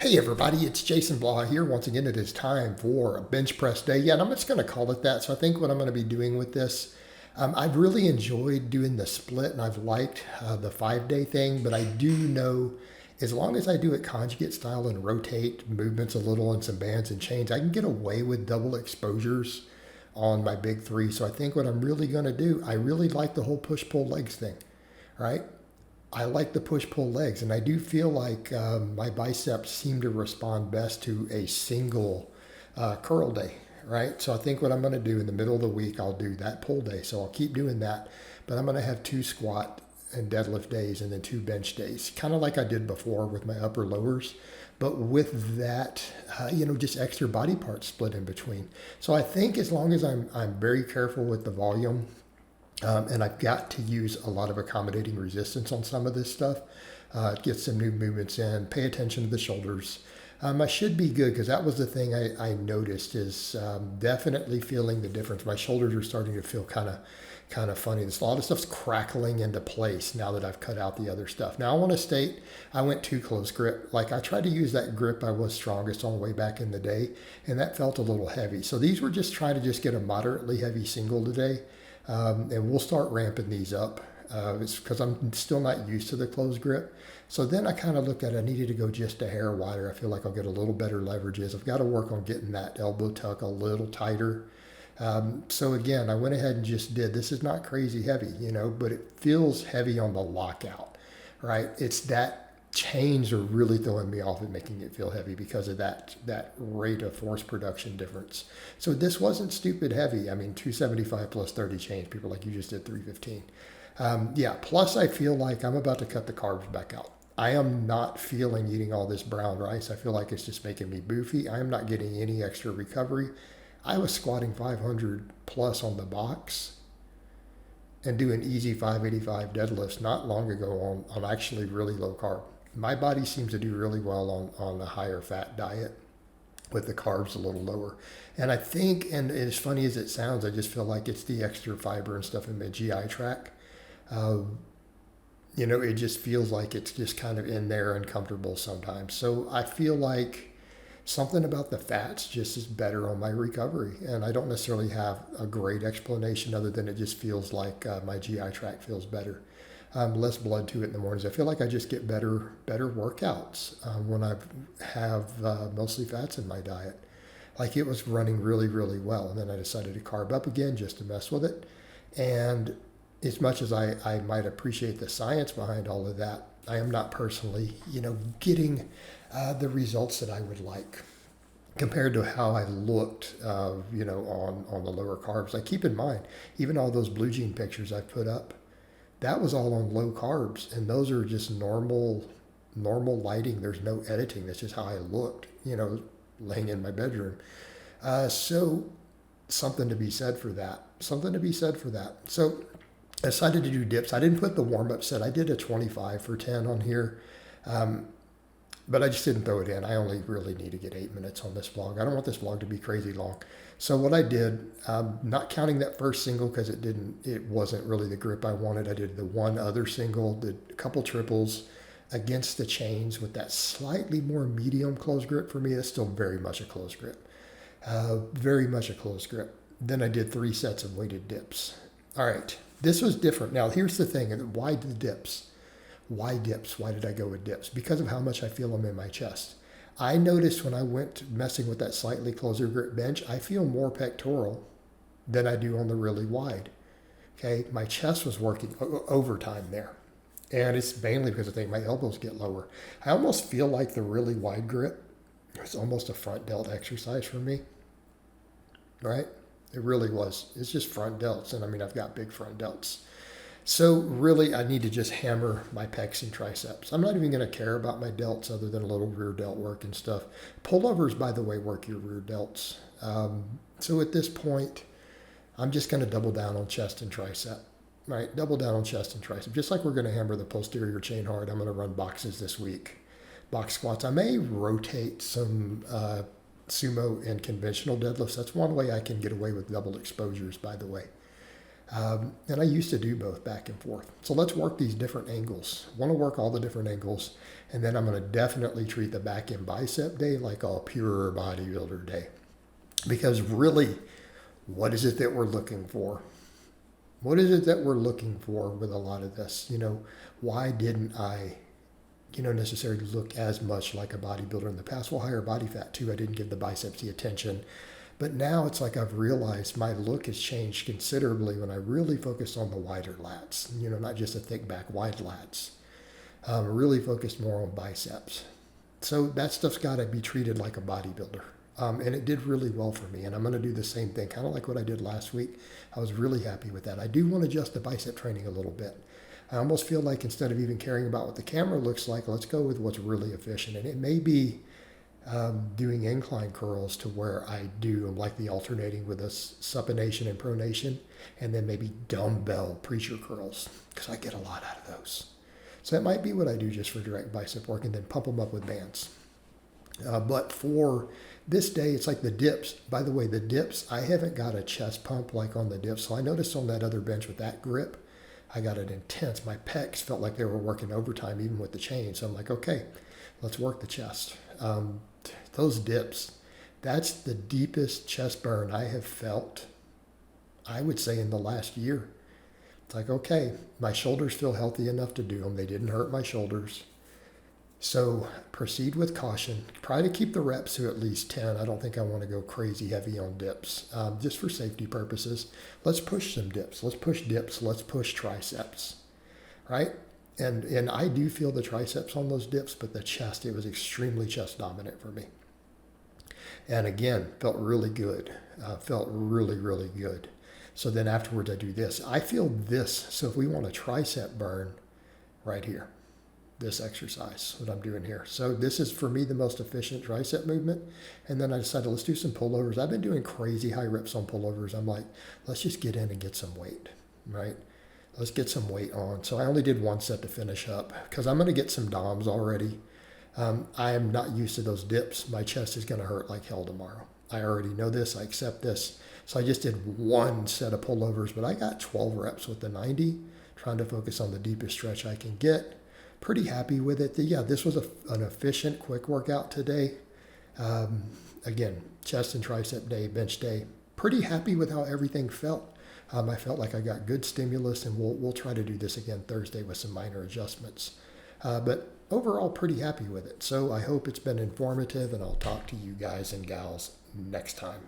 Hey everybody, it's Jason Blaha here. Once again, it is time for a bench press day. Yeah, and I'm just going to call it that. So I think what I'm going to be doing with this, I've really enjoyed doing the split and I've liked the 5-day thing, but I do know as long as I do it conjugate style and rotate movements a little and some bands and chains, I can get away with double exposures on my big three. So I think what I'm really going to do, I really like the whole push-pull legs thing, right? I like the push-pull legs, and I do feel like my biceps seem to respond best to a single curl day, right? So I think what I'm going to do in the middle of the week, I'll do that pull day. So I'll keep doing that, but I'm going to have 2 squat and deadlift days and then 2 bench days, kind of like I did before with my upper lowers, but with that, just extra body parts split in between. So I think as long as I'm very careful with the volume, and I've got to use a lot of accommodating resistance on some of this stuff. Get some new movements in, pay attention to the shoulders. I should be good because that was the thing I noticed is definitely feeling the difference. My shoulders are starting to feel kind of funny. There's a lot of stuff's crackling into place now that I've cut out the other stuff. Now I want to state I went too close grip. Like I tried to use that grip I was strongest on way back in the day, and that felt a little heavy. So these were just trying to just get a moderately heavy single today. And we'll start ramping these up. It's because I'm still not used to the closed grip. So then I kind of look at it, I needed to go just a hair wider. I feel like I'll get a little better leverages. I've got to work on getting that elbow tuck a little tighter. So again, I went ahead and just did. This is not crazy heavy, but it feels heavy on the lockout, right? It's that chains are really throwing me off and making it feel heavy because of that rate of force production difference. So this wasn't stupid heavy. I mean, 275 plus 30 chains. People are like, you just did 315. Plus I feel like I'm about to cut the carbs back out. I am not feeling eating all this brown rice. I feel like it's just making me boofy. I am not getting any extra recovery. I was squatting 500 plus on the box and doing easy 585 deadlifts not long ago on actually really low carb. My body seems to do really well on a higher fat diet with the carbs a little lower. And I think, and as funny as it sounds, I just feel like it's the extra fiber and stuff in my GI tract. It just feels like it's just kind of in there and comfortable sometimes. So I feel like something about the fats just is better on my recovery. And I don't necessarily have a great explanation other than it just feels like my GI tract feels better. Less blood to it in the mornings. I feel like I just get better workouts when I have mostly fats in my diet. Like it was running really, really well. And then I decided to carb up again just to mess with it. And as much as I might appreciate the science behind all of that, I am not personally, getting the results that I would like compared to how I looked, on the lower carbs. Like keep in mind, even all those blue jean pictures I put up, that was all on low carbs, and those are just normal lighting. There's no editing. That's just how I looked, laying in my bedroom. So something to be said for that. So I decided to do dips. I didn't put the warm-up set. I did a 25 for 10 on here, but I just didn't throw it in. I only really need to get 8 minutes on this vlog. I don't want this vlog to be crazy long. So what I did, not counting that first single because it wasn't really the grip I wanted. I did the one other single, did a couple triples against the chains with that slightly more medium close grip for me. It's still very much a close grip. Very much a close grip. Then I did 3 sets of weighted dips. All right, this was different. Now here's the thing, why the dips? Why dips? Why did I go with dips? Because of how much I feel them in my chest. I noticed when I went messing with that slightly closer grip bench, I feel more pectoral than I do on the really wide. Okay, my chest was working overtime there. And it's mainly because I think my elbows get lower. I almost feel like the really wide grip is almost a front delt exercise for me, right? It really was. It's just front delts. And I mean, I've got big front delts. So really, I need to just hammer my pecs and triceps. I'm not even going to care about my delts other than a little rear delt work and stuff. Pullovers, by the way, work your rear delts. So at this point, I'm just going to double down on chest and tricep, right? Double down on chest and tricep. Just like we're going to hammer the posterior chain hard, I'm going to run boxes this week. Box squats. I may rotate some sumo and conventional deadlifts. That's one way I can get away with double exposures, by the way. And I used to do both back and forth. So let's work these different angles. I want to work all the different angles. And then I'm going to definitely treat the back end bicep day like a pure bodybuilder day. Because really, what is it that we're looking for? What is it that we're looking for with a lot of this? Why didn't I, necessarily look as much like a bodybuilder in the past? Well, higher body fat too. I didn't give the biceps the attention. But now it's like I've realized my look has changed considerably when I really focus on the wider lats, not just a thick back, wide lats. Really focused more on biceps. So that stuff's got to be treated like a bodybuilder. And it did really well for me. And I'm going to do the same thing, kind of like what I did last week. I was really happy with that. I do want to adjust the bicep training a little bit. I almost feel like instead of even caring about what the camera looks like, let's go with what's really efficient. And it may be doing incline curls to where I do like the alternating with a supination and pronation, and then maybe dumbbell preacher curls, because I get a lot out of those. So that might be what I do just for direct bicep work, and then pump them up with bands. But for this day, it's like the dips. By the way, the dips, I haven't got a chest pump like on the dips. So I noticed on that other bench with that grip, I got it intense. My pecs felt like they were working overtime even with the chain. So I'm like, okay, let's work the chest. Those dips, that's the deepest chest burn I have felt, I would say, in the last year. It's like, okay, my shoulders feel healthy enough to do them. They didn't hurt my shoulders. So proceed with caution. Try to keep the reps to at least 10. I don't think I want to go crazy heavy on dips, just for safety purposes. Let's push some dips. Let's push dips. Let's push triceps, right? And I do feel the triceps on those dips, but the chest, it was extremely chest dominant for me. And again, felt really good. Felt really, really good. So then afterwards I do this. I feel this. So if we want a tricep burn, right here, this exercise, what I'm doing here. So this is for me the most efficient tricep movement. And then I decided, let's do some pullovers. I've been doing crazy high reps on pullovers. I'm like, let's just get in and get some weight, right? Let's get some weight on. So I only did one set to finish up because I'm going to get some DOMs already. I am not used to those dips. My chest is going to hurt like hell tomorrow. I already know this. I accept this. So I just did one set of pullovers, but I got 12 reps with the 90, trying to focus on the deepest stretch I can get. Pretty happy with it. Yeah, this was an efficient, quick workout today. Again, chest and tricep day, bench day. Pretty happy with how everything felt. I felt like I got good stimulus, and we'll try to do this again Thursday with some minor adjustments. But overall, pretty happy with it. So I hope it's been informative, and I'll talk to you guys and gals next time.